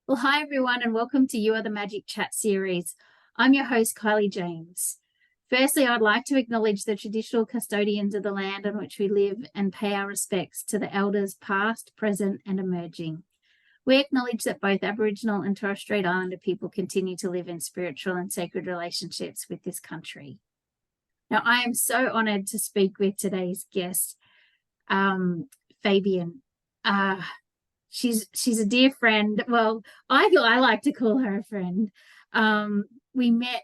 Well, hi everyone, and welcome to You Are the Magic Chat series. I'm your host, Kylie James. Firstly, I'd like to acknowledge the traditional custodians of the land on which we live and pay our respects to the elders past, present, and emerging. We acknowledge that both Aboriginal and Torres Strait Islander people continue to live in spiritual and sacred relationships with this country. Now, I am so honoured to speak with today's guest, Fabienne. Uh, she's a dear friend. Well, I like to call her a friend. We met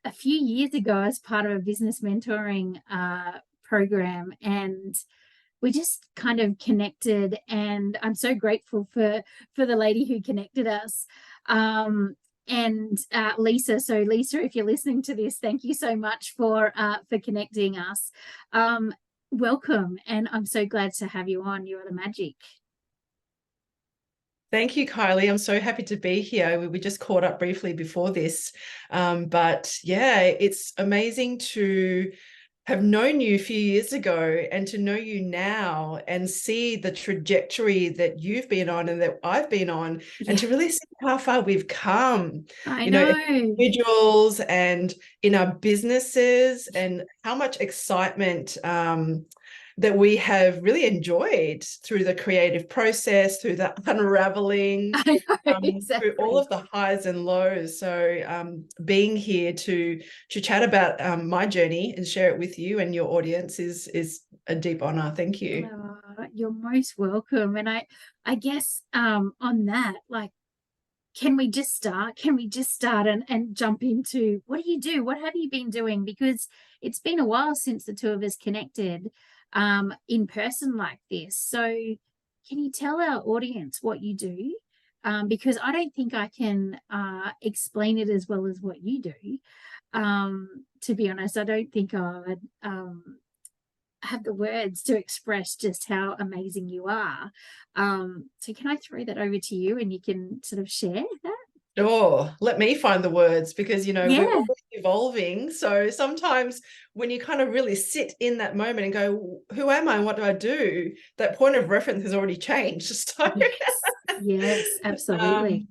a few years ago as part of a business mentoring program, and we just kind of connected. And I'm so grateful for the lady who connected us. And Lisa. So Lisa, if you're listening to this, thank you so much for connecting us. Welcome, and I'm so glad to have you on. You Are the Magic. Thank you, Kylie. I'm so happy to be here. We just caught up briefly before this. But yeah, it's amazing to have known you a few years ago and to know you now and see the trajectory that you've been on and that I've been on, and to really see how far we've come, I you know, as know. individuals and in our businesses, and how much excitement that we have really enjoyed through the creative process, through the unravelling, I know through all exactly. of the highs and lows. So being here to chat about my journey and share it with you and your audience is a deep honor. Thank you. You're most welcome. And I guess on that, like, can we just start? Can we just start and jump into what do you do? What have you been doing? Because it's been a while since the two of us connected in person like this. So can you tell our audience what you do? Because I don't think I can explain it as well as what you do. To be honest, I don't think I'd have the words to express just how amazing you are. So can I throw that over to you and you can sort of share that? Oh, let me find the words, because we're Yeah. always evolving. So sometimes when you kind of really sit in that moment and go, who am I and what do I do? That point of reference has already changed. So Yes. Yes, absolutely. um,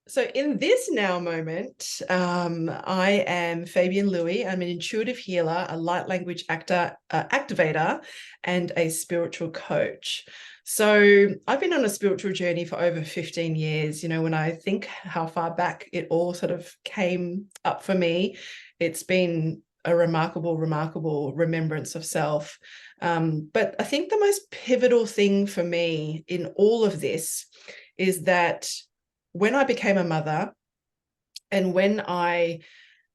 So in this now moment, I am Fabiene Lui. I'm an intuitive healer, a light language activator, and a spiritual coach. So I've been on a spiritual journey for over 15 years. When I think how far back it all sort of came up for me, it's been a remarkable, remarkable remembrance of self. But I think the most pivotal thing for me in all of this is that when I became a mother, and when I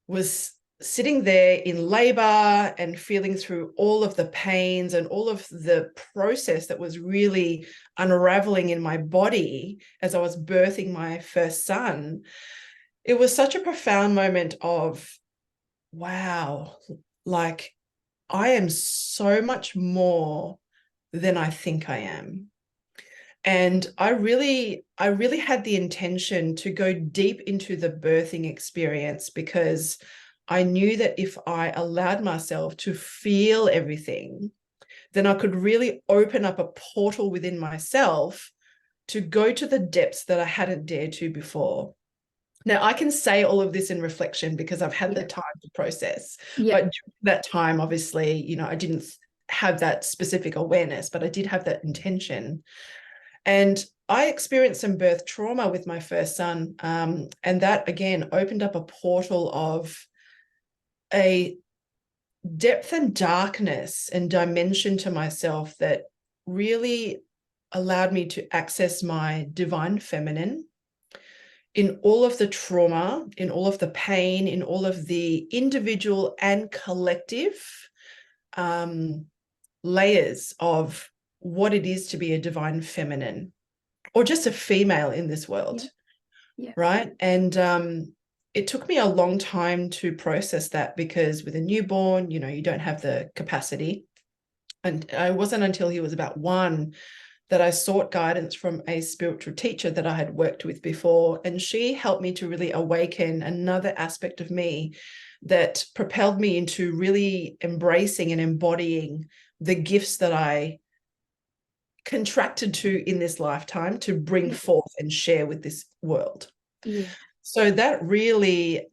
was sitting there in labor and feeling through all of the pains and all of the process that was really unraveling in my body as I was birthing my first son, it was such a profound moment of, wow, like I am so much more than I think I am. And I really had the intention to go deep into the birthing experience, because I knew that if I allowed myself to feel everything, then I could really open up a portal within myself to go to the depths that I hadn't dared to before. Now, I can say all of this in reflection because I've had the Yeah. time to process. Yeah. But during that time, obviously, I didn't have that specific awareness, but I did have that intention. And I experienced some birth trauma with my first son. And that, again, opened up a portal of a depth and darkness and dimension to myself that really allowed me to access my divine feminine in all of the trauma, in all of the pain, in all of the individual and collective layers of what it is to be a divine feminine, or just a female in this world, Yeah. Yeah. right? And it took me a long time to process that, because with a newborn, you don't have the capacity. And it wasn't until he was about 1 that I sought guidance from a spiritual teacher that I had worked with before. And she helped me to really awaken another aspect of me that propelled me into really embracing and embodying the gifts that I contracted to in this lifetime to bring Yeah. forth and share with this world. Yeah. So that really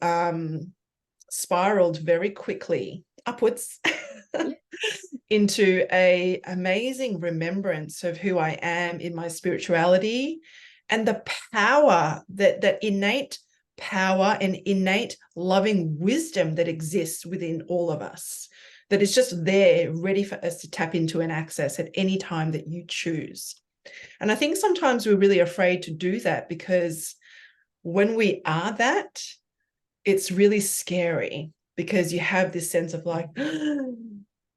spiraled very quickly upwards Yeah. into a amazing remembrance of who I am in my spirituality, and the power, that innate power and innate loving wisdom that exists within all of us, that is just there ready for us to tap into and access at any time that you choose. And I think sometimes we're really afraid to do that, because when we are that, it's really scary, because you have this sense of like,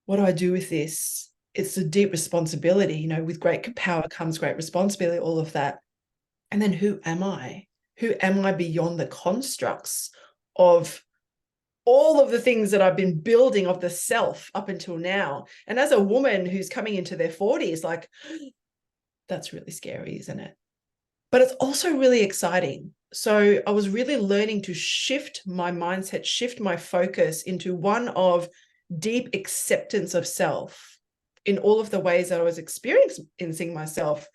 what do I do with this? It's a deep responsibility, you know, with great power comes great responsibility, all of that. And then who am I? Who am I beyond the constructs of all of the things that I've been building of the self up until now? And as a woman who's coming into their 40s, like, that's really scary, isn't it? But it's also really exciting. So I was really learning to shift my mindset, shift my focus into one of deep acceptance of self in all of the ways that I was experiencing myself,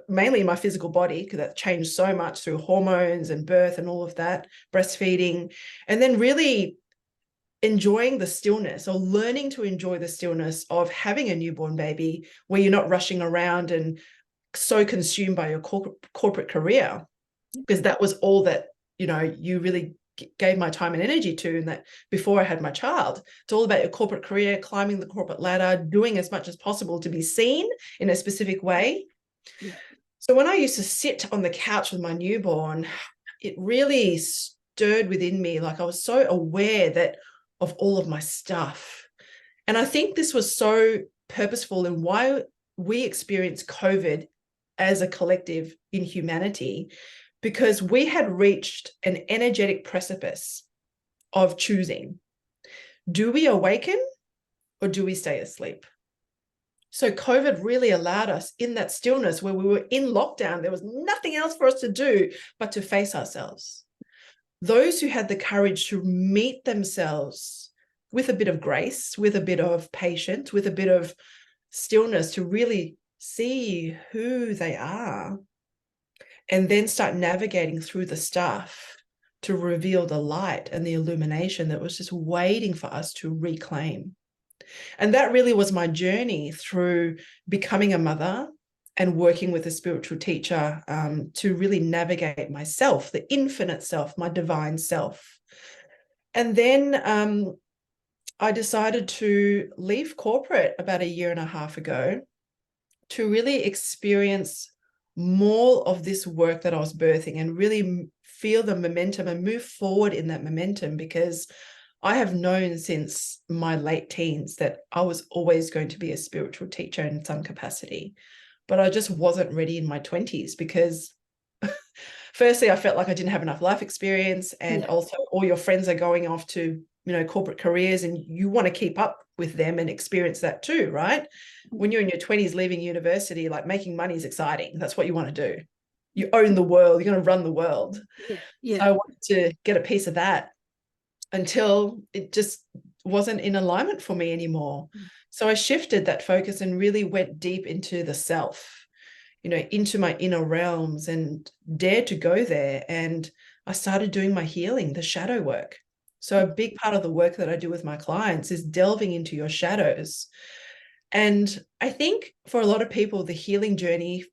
mainly in my physical body, because that changed so much through hormones and birth and all of that, breastfeeding, and then really enjoying the stillness, or learning to enjoy the stillness of having a newborn baby, where you're not rushing around and so consumed by your corporate career, because that was all that, you know, you really gave my time and energy to. And that before I had my child, it's all about your corporate career, climbing the corporate ladder, doing as much as possible to be seen in a specific way. Yeah. So when I used to sit on the couch with my newborn, it really stirred within me. Like, I was so aware that of all of my stuff. And I think this was so purposeful in why we experienced COVID as a collective in humanity, because we had reached an energetic precipice of choosing. Do we awaken or do we stay asleep? So COVID really allowed us in that stillness where we were in lockdown. There was nothing else for us to do but to face ourselves. Those who had the courage to meet themselves with a bit of grace, with a bit of patience, with a bit of stillness, to really see who they are, and then start navigating through the stuff to reveal the light and the illumination that was just waiting for us to reclaim. And that really was my journey through becoming a mother and working with a spiritual teacher, to really navigate myself, the infinite self, my divine self. And then I decided to leave corporate about 1.5 years ago to really experience more of this work that I was birthing, and really feel the momentum and move forward in that momentum, because I have known since my late teens that I was always going to be a spiritual teacher in some capacity, but I just wasn't ready in my 20s, because firstly, I felt like I didn't have enough life experience, and Yeah. also all your friends are going off to, you know, corporate careers, and you want to keep up with them and experience that too, right? When you're in your 20s leaving university, like, making money is exciting. That's what you want to do. You own the world. You're going to run the world. Yeah. So Yeah. I wanted to get a piece of that, until it just wasn't in alignment for me anymore. So I shifted that focus and really went deep into the self, you know, into my inner realms, and dared to go there. And I started doing my healing, the shadow work. So a big part of the work that I do with my clients is delving into your shadows. And I think for a lot of people, the healing journey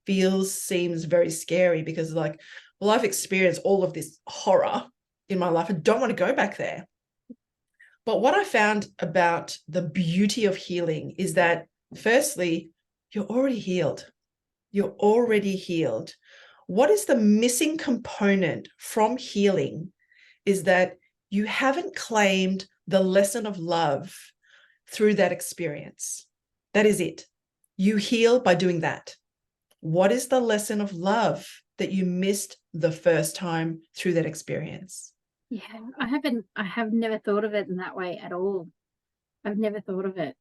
seems very scary, because, like, well, I've experienced all of this horror in my life. I don't want to go back there. But what I found about the beauty of healing is that, firstly, you're already healed. You're already healed. What is the missing component from healing is that you haven't claimed the lesson of love through that experience. That is it. You heal by doing that. What is the lesson of love that you missed the first time through that experience? Yeah. I have never thought of it in that way at all. I've never thought of it.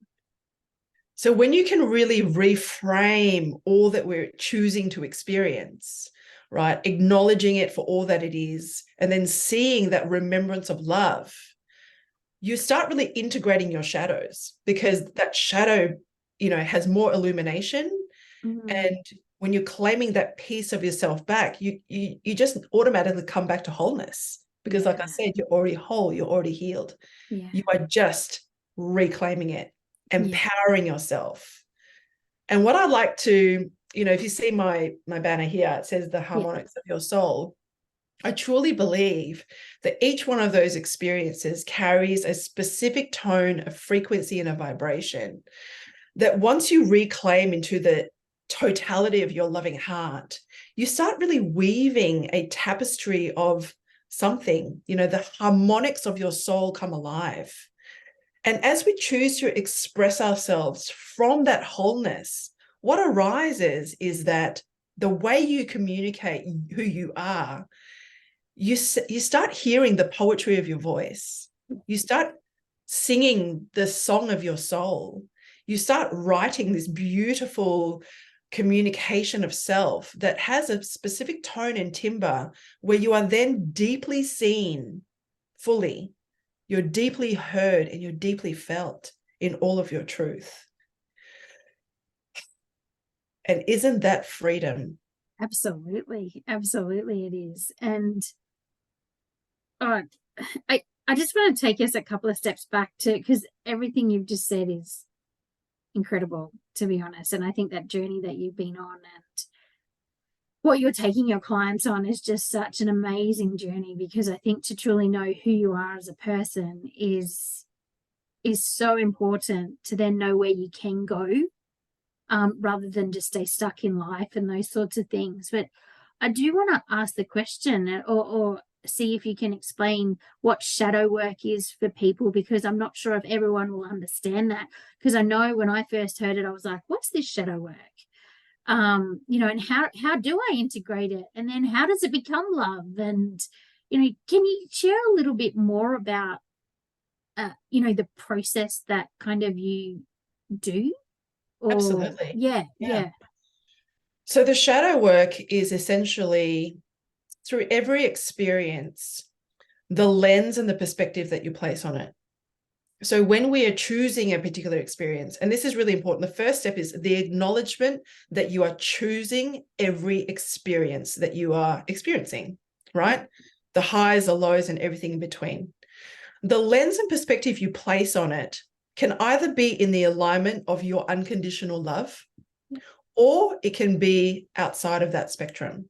So when you can really reframe all that we're choosing to experience, right, acknowledging it for all that it is, and then seeing that remembrance of love, you start really integrating your shadows, because that shadow, you know, has more illumination, And when you're claiming that piece of yourself back, you just automatically come back to wholeness. Because like I said, you're already whole, you're already healed. You are just reclaiming it, empowering yourself. And what I like to, if you see my banner here, it says the harmonics of your soul. I truly believe that each one of those experiences carries a specific tone, a frequency, and a vibration that once you reclaim into the totality of your loving heart, you start really weaving a tapestry of something. The harmonics of your soul come alive. And as we choose to express ourselves from that wholeness, what arises is that the way you communicate who you are, you start hearing the poetry of your voice. You start singing the song of your soul. You start writing this beautiful communication of self that has a specific tone and timbre where you are then deeply seen fully. You're deeply heard and you're deeply felt in all of your truth. And isn't that freedom? Absolutely. Absolutely it is. And I just want to take us a couple of steps back to, because everything you've just said is incredible, to be honest. And I think that journey that you've been on and what you're taking your clients on is just such an amazing journey, because I think to truly know who you are as a person is so important to then know where you can go, rather than just stay stuck in life and those sorts of things. But I do want to ask the question, or see if you can explain what shadow work is for people, because I'm not sure if everyone will understand that. Because I know when I first heard it, I was like, what's this shadow work? And how do I integrate it? And then how does it become love? And, can you share a little bit more about, the process that kind of you do? Or, Absolutely. Yeah. So the shadow work is essentially, through every experience, the lens and the perspective that you place on it. So when we are choosing a particular experience, and this is really important, the first step is the acknowledgement that you are choosing every experience that you are experiencing, right? The highs, the lows, and everything in between. The lens and perspective you place on it can either be in the alignment of your unconditional love, or it can be outside of that spectrum.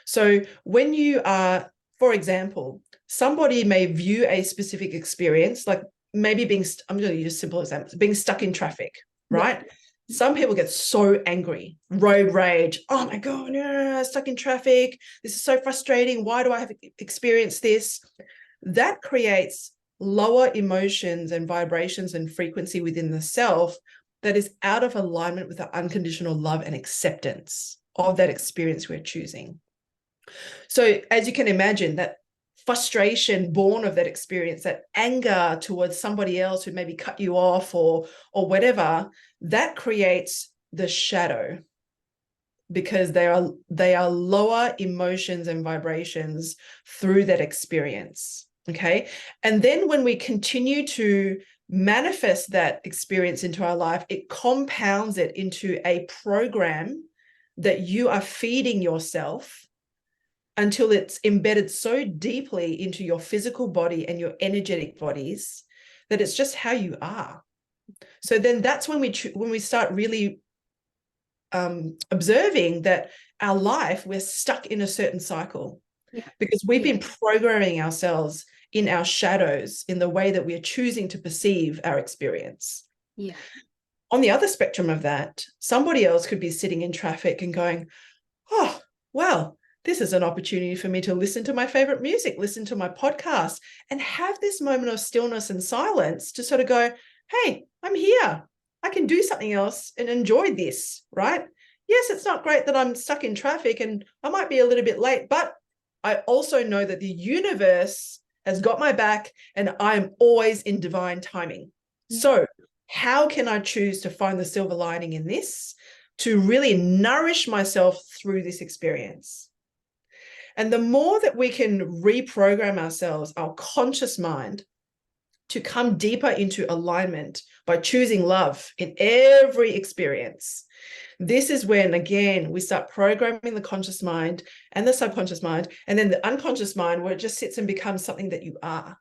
So when you are, for example, somebody may view a specific experience, like maybe I'm going to use simple examples, being stuck in traffic, right? Some people get so angry, road rage. Oh my God, stuck in traffic. This is so frustrating. Why do I have experienced this? That creates lower emotions and vibrations and frequency within the self that is out of alignment with the unconditional love and acceptance of that experience we're choosing. So as you can imagine, that frustration born of that experience, that anger towards somebody else who maybe cut you off or whatever, that creates the shadow, because they are lower emotions and vibrations through that experience. Okay. And then when we continue to manifest that experience into our life, it compounds it into a program that you are feeding yourself until it's embedded so deeply into your physical body and your energetic bodies that it's just how you are. So then that's when we start really observing that our life, we're stuck in a certain cycle, because we've been programming ourselves in our shadows in the way that we are choosing to perceive our experience. On the other spectrum of that, somebody else could be sitting in traffic and going, oh, well, this is an opportunity for me to listen to my favorite music, listen to my podcast, and have this moment of stillness and silence to sort of go, hey, I'm here. I can do something else and enjoy this, right? Yes, it's not great that I'm stuck in traffic and I might be a little bit late, but I also know that the universe has got my back and I'm always in divine timing. So how can I choose to find the silver lining in this to really nourish myself through this experience? And the more that we can reprogram ourselves, our conscious mind, to come deeper into alignment by choosing love in every experience, This is when, again, we start programming the conscious mind and the subconscious mind, and then the unconscious mind, where it just sits and becomes something that you are.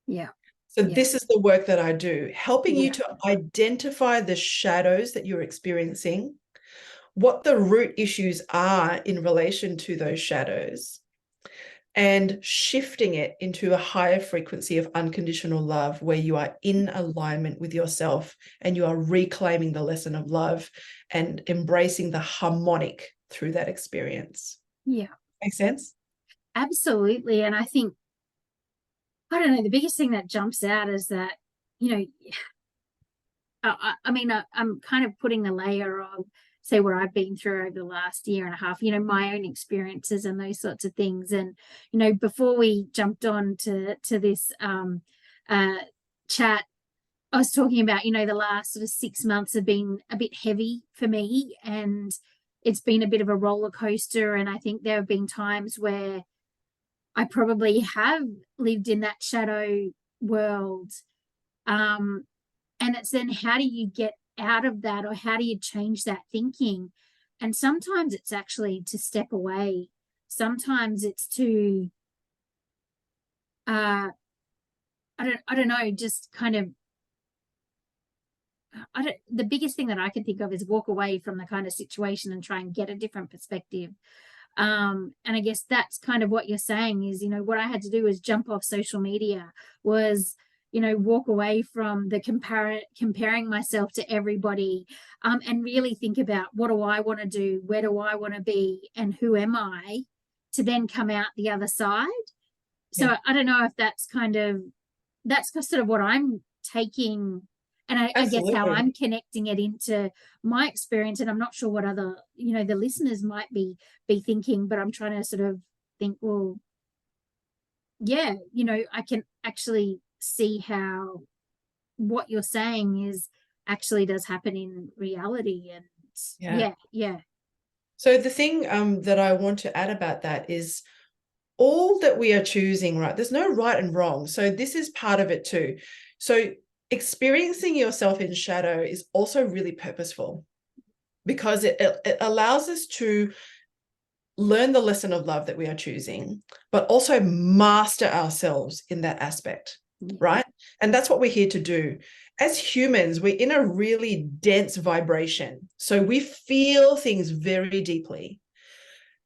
Yeah. So Yeah. this is the work that I do, helping you Yeah. to identify the shadows that you're experiencing, what the root issues are in relation to those shadows, and shifting it into a higher frequency of unconditional love, where you are in alignment with yourself and you are reclaiming the lesson of love and embracing the harmonic through that experience. Yeah. Make sense? Absolutely. And I think, I don't know, the biggest thing that jumps out is that, you know, I'm kind of putting a layer of, say, what I've been through over the last year and a half, my own experiences and those sorts of things. And, before we jumped on to this uh, chat, I was talking about, the last sort of 6 months have been a bit heavy for me, and it's been a bit of a roller coaster. And I think there have been times where I probably have lived in that shadow world. And it's then, how do you get out of that, or how do you change that thinking? And sometimes it's actually to step away. Sometimes it's to, I don't know, just kind of, the biggest thing that I can think of is walk away from the kind of situation and try and get a different perspective. And I guess that's kind of what you're saying is, what I had to do was jump off social media, was, walk away from the comparing myself to everybody, and really think about, what do I want to do? Where do I want to be? And who am I, to then come out the other side? So Yeah, I don't know if that's sort of what I'm taking, and I guess how absolutely. I'm connecting it into my experience. And I'm not sure what other, the listeners might be thinking, but I'm trying to sort of think, well, yeah, I can actually see how what you're saying is actually does happen in reality. And Yeah. yeah, yeah, So the thing that I want to add about that is, all that we are choosing, right? There's no right and wrong. So this is part of it too. So experiencing yourself in shadow is also really purposeful, because it allows us to learn the lesson of love that we are choosing, but also master ourselves in that aspect, yeah, right? And that's what we're here to do. As humans, we're in a really dense vibration. So we feel things very deeply.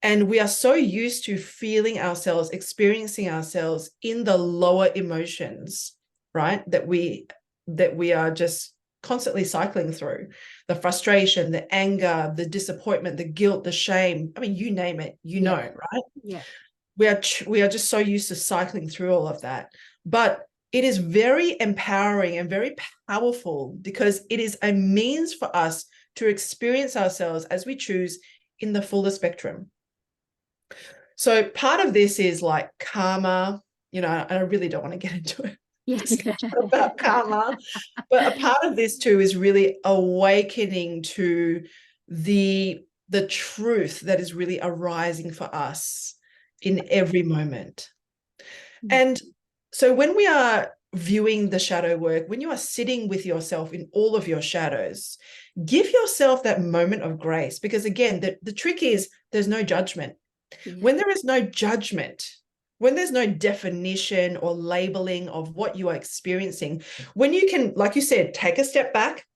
And we are so used to feeling ourselves, experiencing ourselves in the lower emotions, right? That we are just constantly cycling through: the frustration, the anger, the disappointment, the guilt, the shame. I mean, you name it, yeah, right? yeah, We are just so used to cycling through all of that. But it is very empowering and very powerful, because it is a means for us to experience ourselves as we choose in the fuller spectrum. So part of this is like karma, and I really don't want to get into a yeah, discussion about karma, but a part of this too is really awakening to the truth that is really arising for us in every moment. yeah, And so when we are viewing the shadow work, when you are sitting with yourself in all of your shadows, give yourself that moment of grace, because again, the trick is there's no judgment. yeah, When there is no judgment, when there's no definition or labeling of what you are experiencing, when you can, like you said, take a step back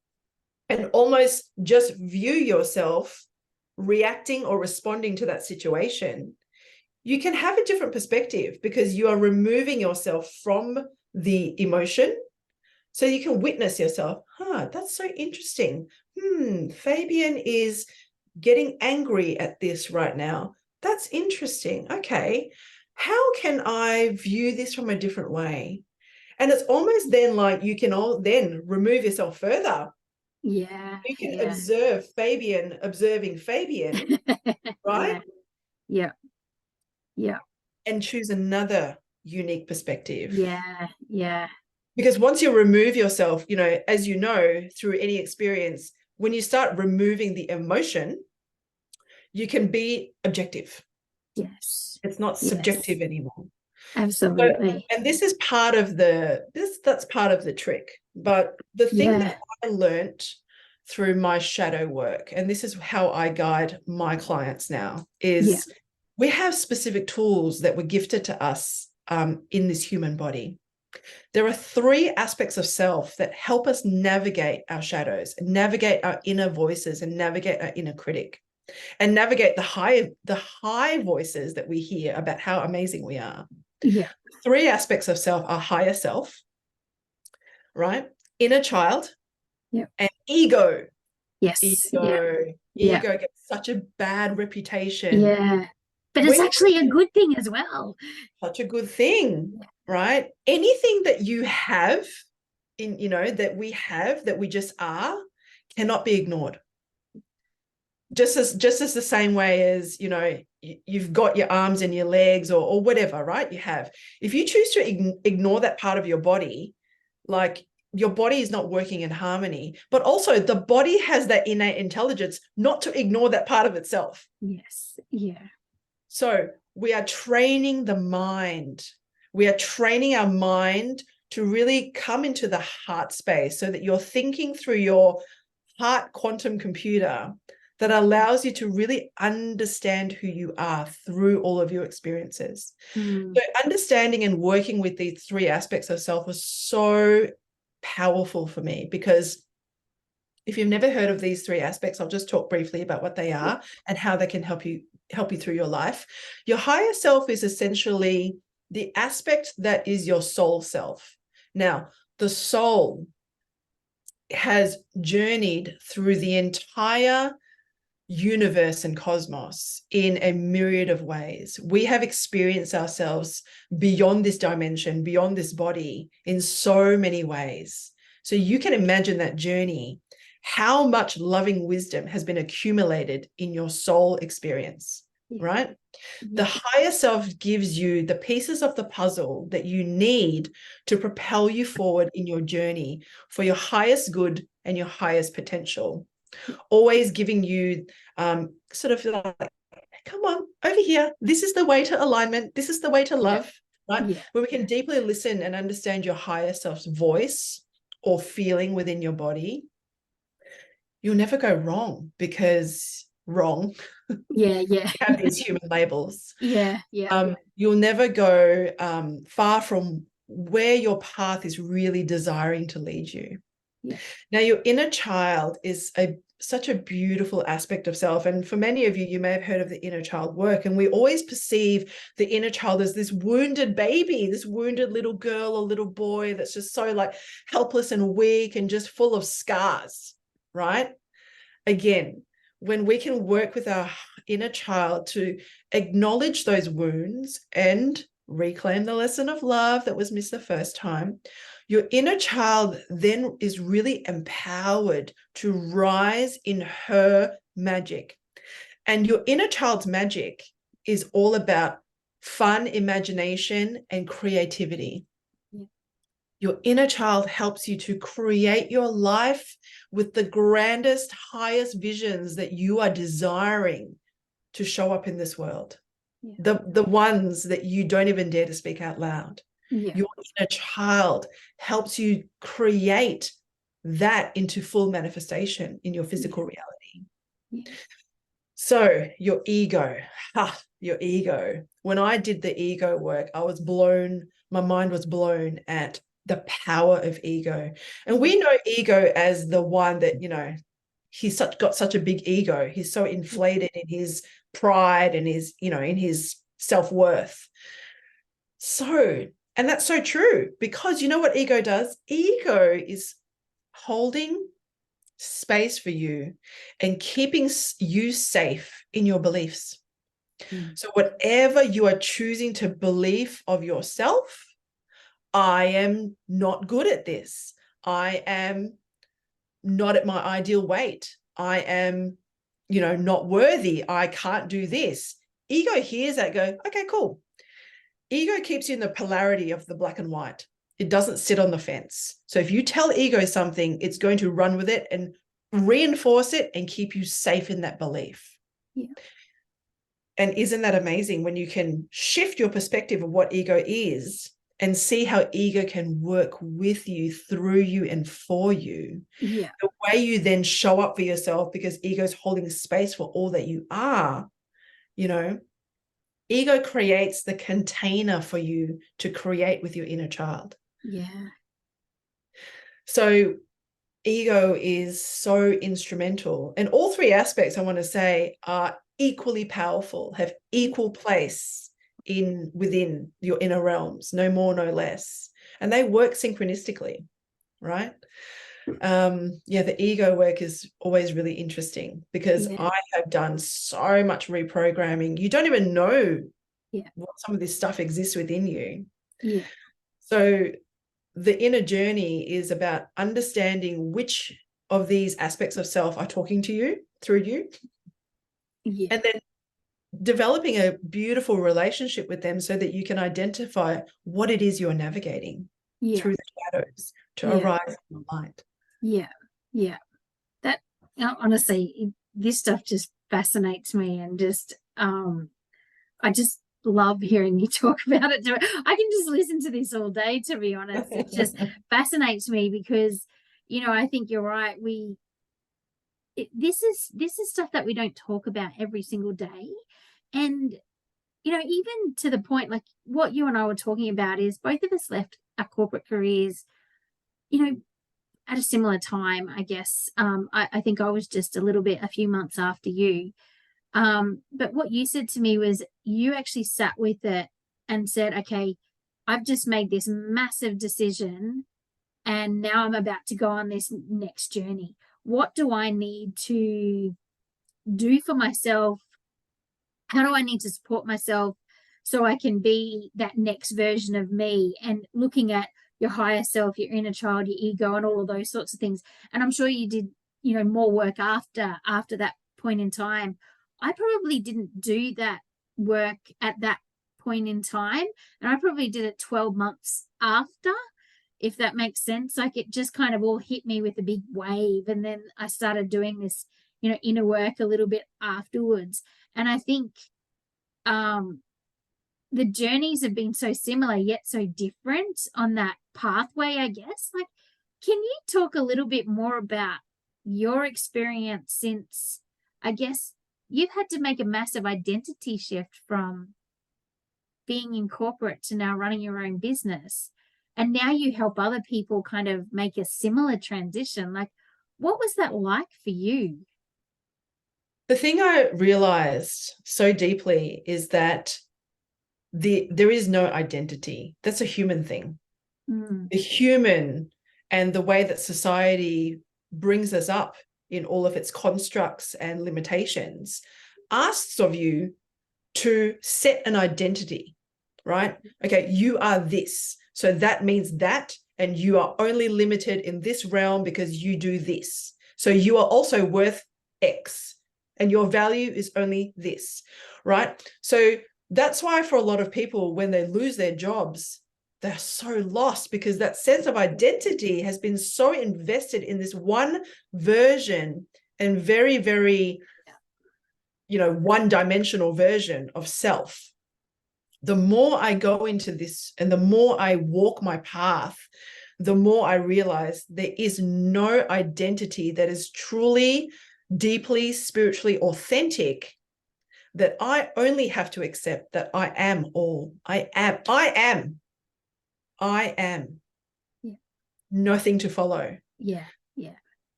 and almost just view yourself reacting or responding to that situation, you can have a different perspective, because you are removing yourself from the emotion. So you can witness yourself. That's so interesting. Fabian is getting angry at this right now. That's interesting. Okay. How can I view this from a different way? And it's almost then like you can all then remove yourself further. yeah, You can yeah, observe Fabian observing Fabian, right? yeah, yeah, yeah, And choose another unique perspective. yeah, yeah, Because once you remove yourself, as you know, through any experience, when you start removing the emotion, you can be objective. yes, It's not yes, subjective anymore. So, absolutely, and this is that's part of the trick. But the thing yeah, that I learned through my shadow work, and this is how I guide my clients now, Yeah. is we have specific tools that were gifted to us in this human body. There are 3 aspects of self that help us navigate our shadows, navigate our inner voices, and navigate our inner critic, and navigate the high voices that we hear about how amazing we are. Yeah. 3 aspects of self are higher self, right? Inner child, Yeah. and ego. Yes. Yeah. Yeah. Ego gets such a bad reputation. Yeah. But it's When actually a good thing as well. such a good thing, right? Anything that you have in, that we have, that we just are, cannot be ignored. Just as the same way as, you've got your arms and your legs or whatever, right? You have. If you choose to ignore that part of your body, like, your body is not working in harmony, but also the body has that innate intelligence not to ignore that part of itself. Yes. Yeah. So we are training the mind. We are training our mind to really come into the heart space so that you're thinking through your heart quantum computer that allows you to really understand who you are through all of your experiences. So understanding and working with these 3 aspects of self was so powerful for me, because if you've never heard of these 3 aspects, I'll just talk briefly about what they are and how they can help you through your life. Your higher self is essentially the aspect that is your soul self. Now, the soul has journeyed through the entire universe and cosmos in a myriad of ways. We have experienced ourselves beyond this dimension, beyond this body, in so many ways. So you can imagine that journey, how much loving wisdom has been accumulated in your soul experience, right? The higher self gives you the pieces of the puzzle that you need to propel you forward in your journey for your highest good and your highest potential. Always giving you sort of like, come on, over here. This is the way to alignment. This is the way to love, right? Yeah. Where we can deeply listen and understand your higher self's voice or feeling within your body. You'll never go wrong, because wrong. Yeah. Yeah. Have these human labels. Yeah. Yeah. You'll never go far from where your path is really desiring to lead you. Yeah. Now, your inner child is such a beautiful aspect of self. And for many of you, you may have heard of the inner child work. And we always perceive the inner child as this wounded baby, this wounded little girl or little boy that's just so like helpless and weak and just full of scars, right? Again, when we can work with our inner child to acknowledge those wounds and reclaim the lesson of love that was missed the first time, your inner child then is really empowered to rise in her magic. And your inner child's magic is all about fun, imagination, and creativity. Yeah. Your inner child helps you to create your life with the grandest, highest visions that you are desiring to show up in this world. Yeah. The ones that you don't even dare to speak out loud. Yeah. Your inner child helps you create that into full manifestation in your physical reality. Yeah. So your ego, your ego. When I did the ego work, my mind was blown at the power of ego. And we know ego as the one that, he's got such a big ego. He's so inflated in his pride and his, in his self-worth. So, and that's so true, because you know what ego does? Ego is holding space for you and keeping you safe in your beliefs. So whatever you are choosing to believe of yourself, I am not good at this. I am not at my ideal weight. I am, not worthy. I can't do this. Ego hears that, go, okay, cool. Ego keeps you in the polarity of the black and white. It doesn't sit on the fence. So if you tell ego something, it's going to run with it and reinforce it and keep you safe in that belief. Yeah. And isn't that amazing when you can shift your perspective of what ego is and see how ego can work with you, through you, and for you. Yeah. The way you then show up for yourself, because ego is holding space for all that you are, you know, ego creates the container for you to create with your inner child. Yeah. So ego is so instrumental. And all three aspects, I want to say, are equally powerful, have equal place within your inner realms, no more, no less. And they work synchronistically, right? The ego work is always really interesting, because Yeah. I have done so much reprogramming. You don't even know Yeah. what some of this stuff exists within you. Yeah. So the inner journey is about understanding which of these aspects of self are talking to you through you, Yeah. and then developing a beautiful relationship with them so that you can identify what it is you're navigating Yeah. through the shadows to Yeah. arise in the light. Yeah. Yeah. That, honestly, this stuff just fascinates me, and just I just love hearing you talk about it. I can just listen to this all day, to be honest. It just fascinates me because, I think you're right. This is stuff that we don't talk about every single day. And, even to the point, like what you and I were talking about, is both of us left our corporate careers, you know, at a similar time, I guess. I think I was just a few months after you. But what you said to me was, you actually sat with it and said, okay, I've just made this massive decision, and now I'm about to go on this next journey. What do I need to do for myself? How do I need to support myself so I can be that next version of me? And looking at your higher self, your inner child, your ego, and all of those sorts of things. And I'm sure you did, more work after that point in time. I probably didn't do that work at that point in time, and I probably did it 12 months after, if that makes sense. Like, it just kind of all hit me with a big wave, and then I started doing this, inner work a little bit afterwards. And I think the journeys have been so similar yet so different on that pathway, I guess. Like, can you talk a little bit more about your experience, since I guess you've had to make a massive identity shift from being in corporate to now running your own business, and now you help other people kind of make a similar transition? Like, what was that like for you? The thing I realized so deeply is that there is no identity. That's a human thing. Mm. The human and the way that society brings us up in all of its constructs and limitations asks of you to set an identity, right? Okay, you are this. So that means that, and you are only limited in this realm because you do this. So you are also worth X, and your value is only this, right? So that's why for a lot of people, when they lose their jobs, they're so lost, because that sense of identity has been so invested in this one version, and very, very, one-dimensional version of self. The more I go into this and the more I walk my path, the more I realize there is no identity that is truly, deeply, spiritually authentic, that I only have to accept that I am all. I am. Yeah. Nothing to follow. Yeah. Yeah.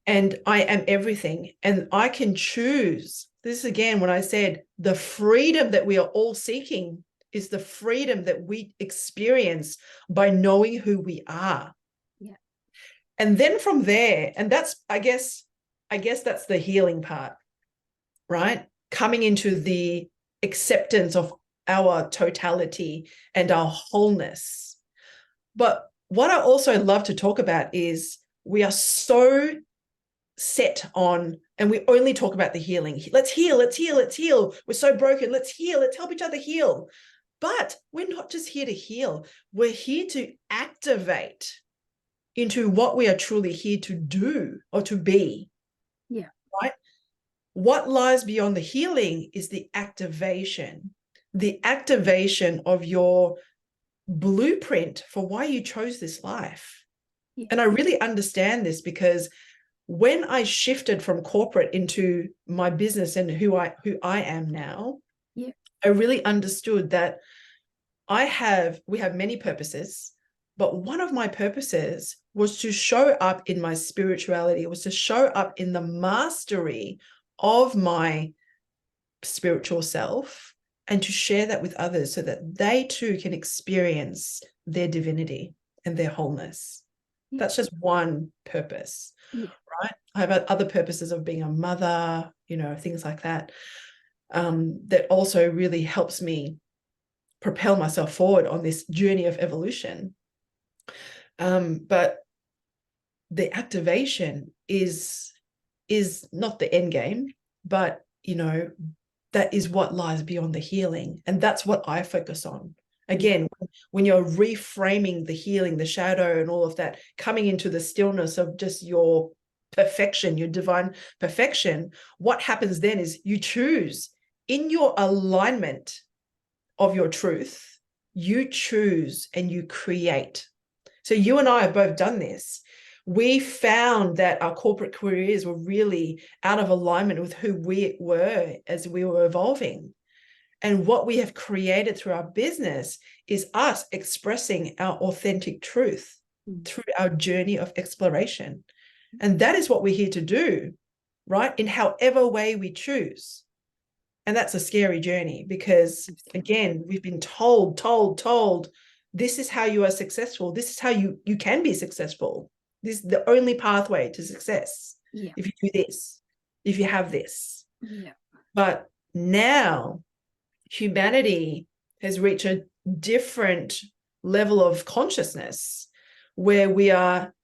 And I am everything. And I can choose. This is, again, when I said the freedom that we are all seeking is the freedom that we experience by knowing who we are. Yeah. And then from there, and that's, I guess that's the healing part, right? Coming into the acceptance of our totality and our wholeness. But what I also love to talk about is, we are so set on, and we only talk about the healing. Let's heal, let's heal, let's heal. We're so broken. Let's heal. Let's help each other heal. But we're not just here to heal. We're here to activate into what we are truly here to do or to be. Yeah. Right? What lies beyond the healing is the activation of your blueprint for why you chose this life. Yeah. And I really understand this because when I shifted from corporate into my business and who I am now, Yeah. I really understood that we have many purposes, but one of my purposes was to show up in my spirituality, was to show up in the mastery of my spiritual self and to share that with others so that they too can experience their divinity and their wholeness. Yeah. That's just one purpose, Yeah. right? I have other purposes of being a mother, things like that, that also really helps me propel myself forward on this journey of evolution. But the activation is not the end game, but that is what lies beyond the healing. And that's what I focus on. Again, when you're reframing the healing, the shadow and all of that, coming into the stillness of just your perfection, your divine perfection, what happens then is you choose in your alignment of your truth, you choose and you create. So you and I have both done this. We found that our corporate careers were really out of alignment with who we were as we were evolving. And what we have created through our business is us expressing our authentic truth through our journey of exploration. And that is what we're here to do, right? In however way we choose. And that's a scary journey because, again, we've been told, this is how you are successful. This is how you can be successful. This is the only pathway to success. Yeah. If you do this, if you have this. Yeah. But now humanity has reached a different level of consciousness where we are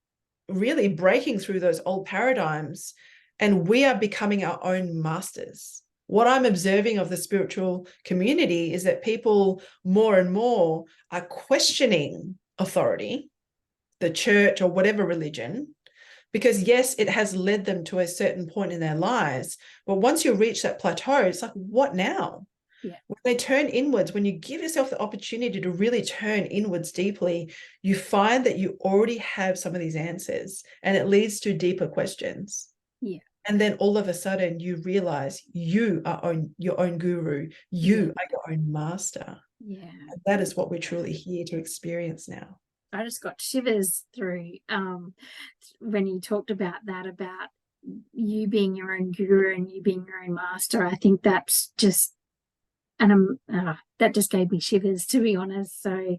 really breaking through those old paradigms and we are becoming our own masters. What I'm observing of the spiritual community is that people more and more are questioning authority, the church or whatever religion, because yes, it has led them to a certain point in their lives. But once you reach that plateau, it's like, what now? Yeah. When they turn inwards, when you give yourself the opportunity to really turn inwards deeply, you find that you already have some of these answers and it leads to deeper questions. Yeah. And then all of a sudden you realize you are your own guru. You are your own master. Yeah. And that is what we're truly here to experience now. I just got shivers through when you talked about that, about you being your own guru and you being your own master. I think that's just, and that just gave me shivers, to be honest. So,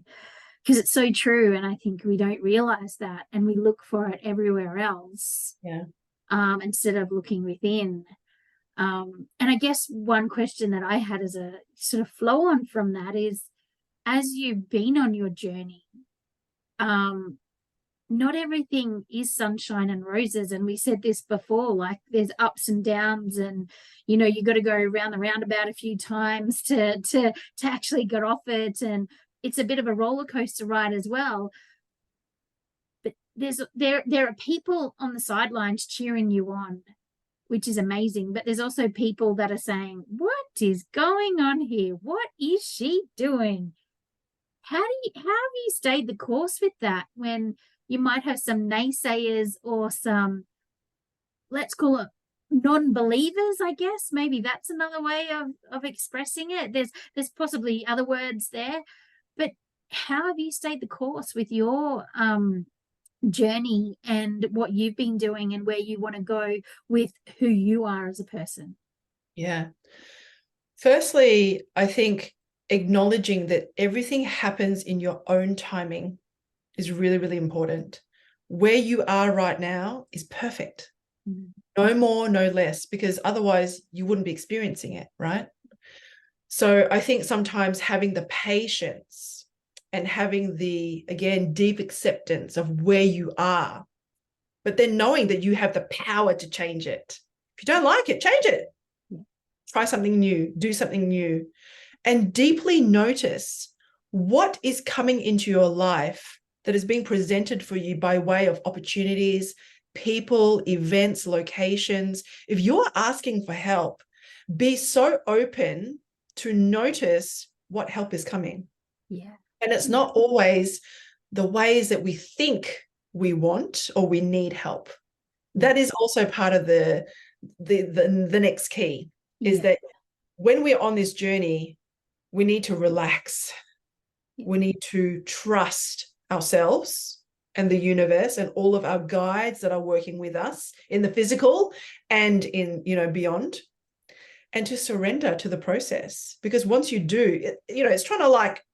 because it's so true, and I think we don't realize that, and we look for it everywhere else. Yeah. Instead of looking within. And I guess one question that I had as a sort of flow on from that is, as you've been on your journey, not everything is sunshine and roses. And we said this before, like there's ups and downs, and you got to go around the roundabout a few times to actually get off it. And it's a bit of a roller coaster ride as well. But there are people on the sidelines cheering you on, which is amazing. But there's also people that are saying, what is going on here? What is she doing? How have you stayed the course with that when you might have some naysayers or some, let's call it, non-believers? I guess maybe that's another way of expressing it. There's possibly other words there, but how have you stayed the course with your journey and what you've been doing and where you want to go with who you are as a person? Yeah. Firstly, I think acknowledging that everything happens in your own timing is really, really important. Where you are right now is perfect. No more, no less, because otherwise you wouldn't be experiencing it, right? So I think sometimes having the patience and having the, again, deep acceptance of where you are, but then knowing that you have the power to change it. If you don't like it, change it. Try something new, do something new, and deeply notice what is coming into your life that is being presented for you by way of opportunities, people, events, locations. If you're asking for help, be so open to notice what help is coming. Yeah. And it's not always the ways that we think we want or we need help. That is also part of the next key, is that when we're on this journey, we need to relax. We need to trust ourselves and the universe and all of our guides that are working with us in the physical and in, beyond, and to surrender to the process. Because once you do, it's trying to like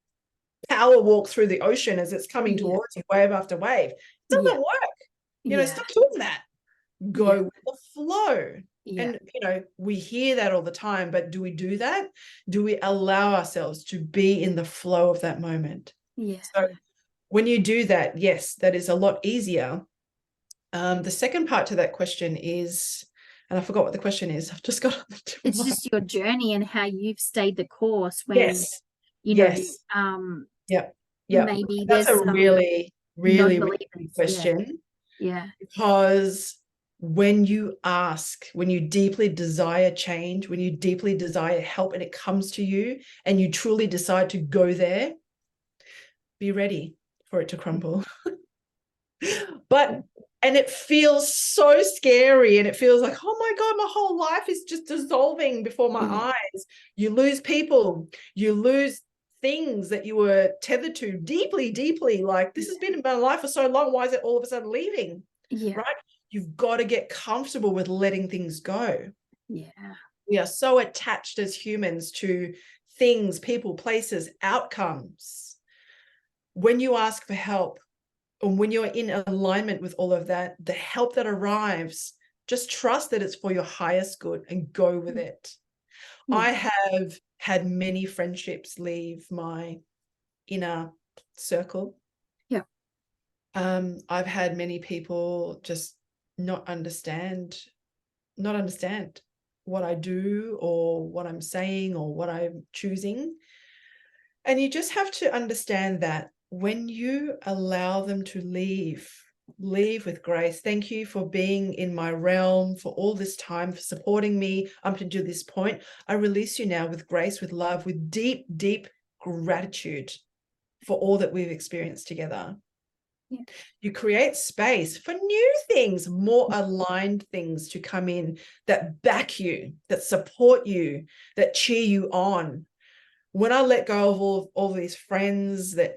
power walk through the ocean as it's coming towards you, wave after wave. It doesn't work. Stop doing that. Go with the flow. And, we hear that all the time, but do we do that? Do we allow ourselves to be in the flow of that moment? So when you do that, yes, that is a lot easier. The second part to that question is, and I forgot what the question is. I've just got it's just your journey and how you've stayed the course when, maybe that's there's a really, really, really good non-believers. question. Because when you ask, when you deeply desire change, when you deeply desire help and it comes to you and you truly decide to go there, be ready for it to crumble. And it feels so scary, and it feels like, oh my God, my whole life is just dissolving before my eyes. You lose people, you lose things that you were tethered to deeply, deeply. Like, this has been in my life for so long. Why is it all of a sudden leaving? Right? You've got to get comfortable with letting things go. We are so attached as humans to things, people, places, outcomes. When you ask for help, and when you're in alignment with all of that, the help that arrives, just trust that it's for your highest good and go with it. I have had many friendships leave my inner circle. I've had many people just not understand what I do or what I'm saying or what I'm choosing. And you just have to understand that when you allow them to leave with grace. Thank you for being in my realm for all this time, for supporting me up to this point. I release you now with grace, with love, with deep, deep gratitude for all that we've experienced together. You create space for new things, more aligned things to come in that back you, that support you, that cheer you on. When I let go of all these friends that,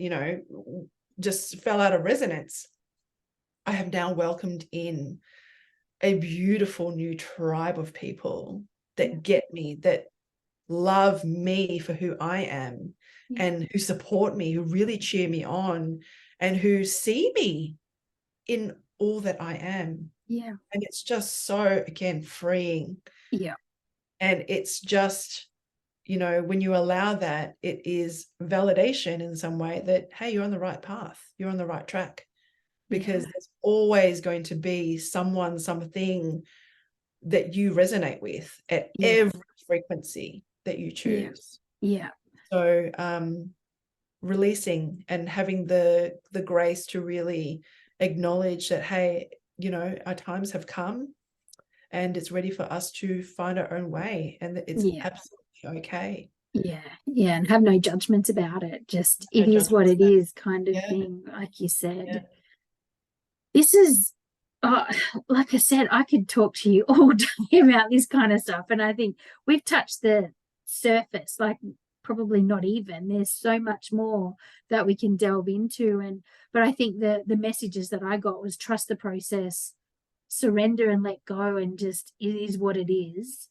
just fell out of resonance, I have now welcomed in a beautiful new tribe of people that get me, that love me for who I am, and who support me, who really cheer me on, and who see me in all that I am. And it's just so, again, freeing. And it's just, when you allow that, it is validation in some way that, hey, you're on the right path, you're on the right track, because there's always going to be someone, something that you resonate with at every frequency that you choose. So releasing and having the grace to really acknowledge that, hey, our times have come and it's ready for us to find our own way, and it's absolutely okay. And have no judgment about it. Just it is what it is, kind of thing, like you said. This is like I said, I could talk to you all day about this kind of stuff, and I think we've touched the surface, like probably not even. There's so much more that we can delve into, but I think the messages that I got was trust the process, surrender and let go, and just it is what it is.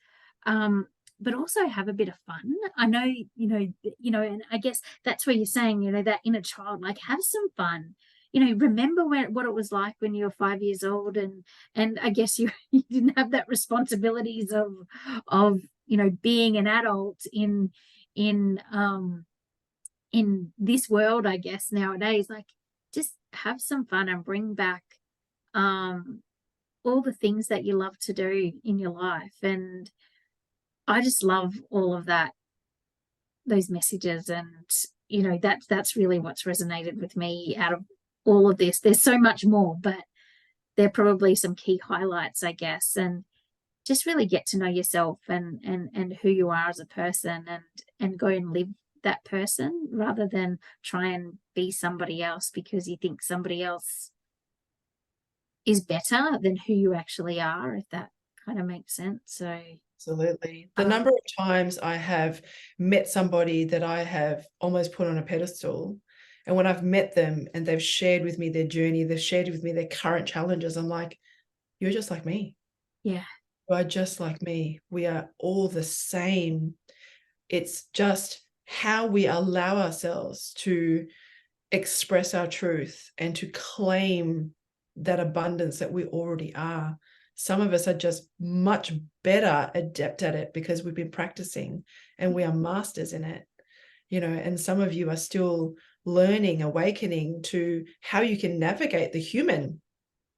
But also have a bit of fun. I know, and I guess that's where you're saying, that inner child, like, have some fun. Remember what it was like when you were 5 years old, and I guess you didn't have that responsibilities of being an adult in this world, I guess, nowadays. Like, just have some fun and bring back all the things that you love to do in your life. And I just love all of that, those messages, and that's really what's resonated with me out of all of this. There's so much more, but they're probably some key highlights, I guess. And just really get to know yourself and who you are as a person, and go and that person rather than try and be somebody else because you think somebody else is better than who you actually are, if that kind of makes sense. So Absolutely. The number of times I have met somebody that I have almost put on a pedestal, and when I've met them and they've shared with me their journey, they've shared with me their current challenges, I'm like, you're just like me. yeah. You are just like me. We are all the same. It's just how we allow ourselves to express our truth and to claim that abundance that we already are. Some of us are just much better adept at it because we've been practicing and we are masters in it, and some of you are still learning, awakening to how you can navigate the human.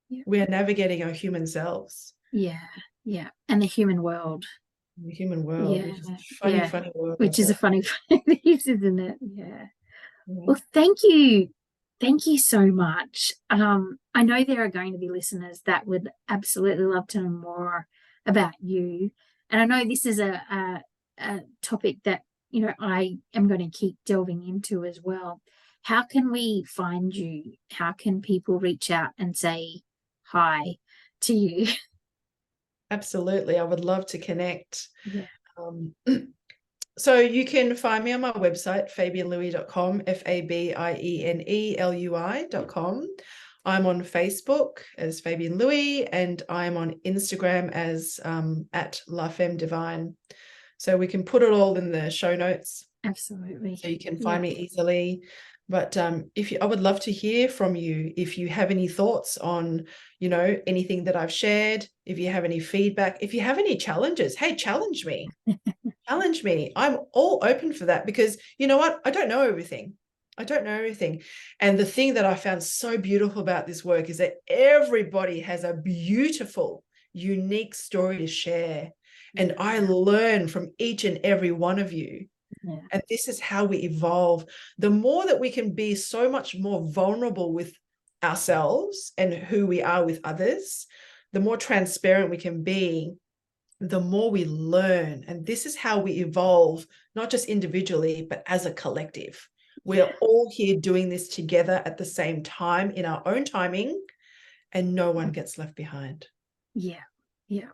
Yeah. We are navigating our human selves. Yeah. Yeah. And the human world. The human world, Yeah. which is a funny, Yeah. funny world, I Which is tell a funny it is, isn't it? Yeah. you. Well, thank you. Thank you so much. I know there are going to be listeners that would absolutely love to know more about you. And I know this is a topic that, I am going to keep delving into as well. How can we find you? How can people reach out and say hi to you? Absolutely. I would love to connect. Yeah. Um, so you can find me on my website, fabienelui.com, FABIENELUI.com. I'm on Facebook as Fabiene Lui, and I'm on Instagram as at La Femme Divine. So we can put it all in the show notes, Absolutely. so you can Yeah. find me easily. But I would love to hear from you if you have any thoughts on, anything that I've shared. If you have any feedback, if you have any challenges, hey, challenge me. Challenge me. I'm all open for that, because you know what? I don't know everything. I don't know everything. And the thing that I found so beautiful about this work is that everybody has a beautiful, unique story to share. And I learn from each and every one of you. Yeah. And this is how we evolve. The more that we can be so much more vulnerable with ourselves and who we are with others, the more transparent we can be, the more we learn. And this is how we evolve, not just individually, but as a collective. We are all here doing this together at the same time in our own timing, and no one gets left behind. Yeah. Yeah.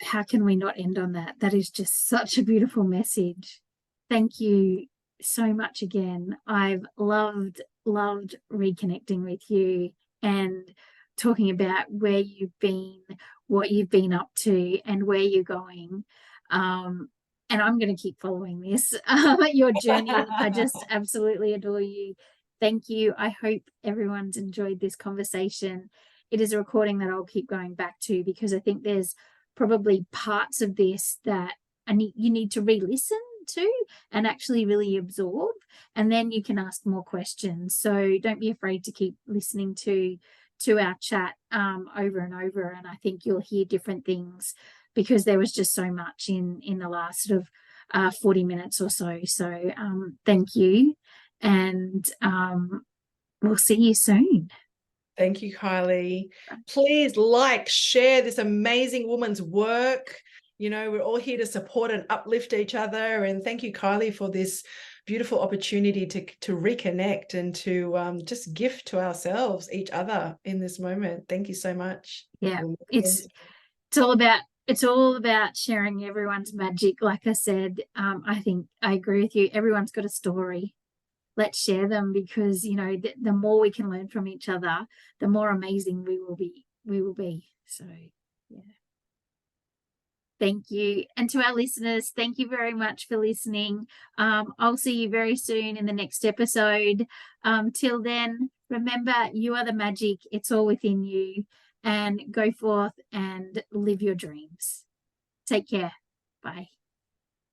How can we not end on that? That is just such a beautiful message. Thank you so much again. I've loved reconnecting with you and talking about where you've been, what you've been up to, and where you're going. And I'm going to keep following this, your journey. I just absolutely adore you. Thank you. I hope everyone's enjoyed this conversation. It is a recording that I'll keep going back to, because I think there's probably parts of this that you need to re-listen to and actually really absorb, and then you can ask more questions. So don't be afraid to keep listening to our chat over and over, and I think you'll hear different things, because there was just so much in the last sort of 40 minutes or so. So thank you, and we'll see you soon. Thank you, Kylie. Please share this amazing woman's work. We're all here to support and uplift each other. And thank you, Kylie, for this beautiful opportunity to reconnect and to just gift to ourselves, each other in this moment. Thank you so much. Yeah, it's all about sharing everyone's magic. Like I said, I think I agree with you. Everyone's got a story. Let's share them, because the more we can learn from each other, the more amazing we will be. So yeah, thank you. And to our listeners, thank you very much for listening. I'll see you very soon in the next episode. Till then, remember, you are the magic. It's all within you, and go forth and live your dreams. Take care. Bye.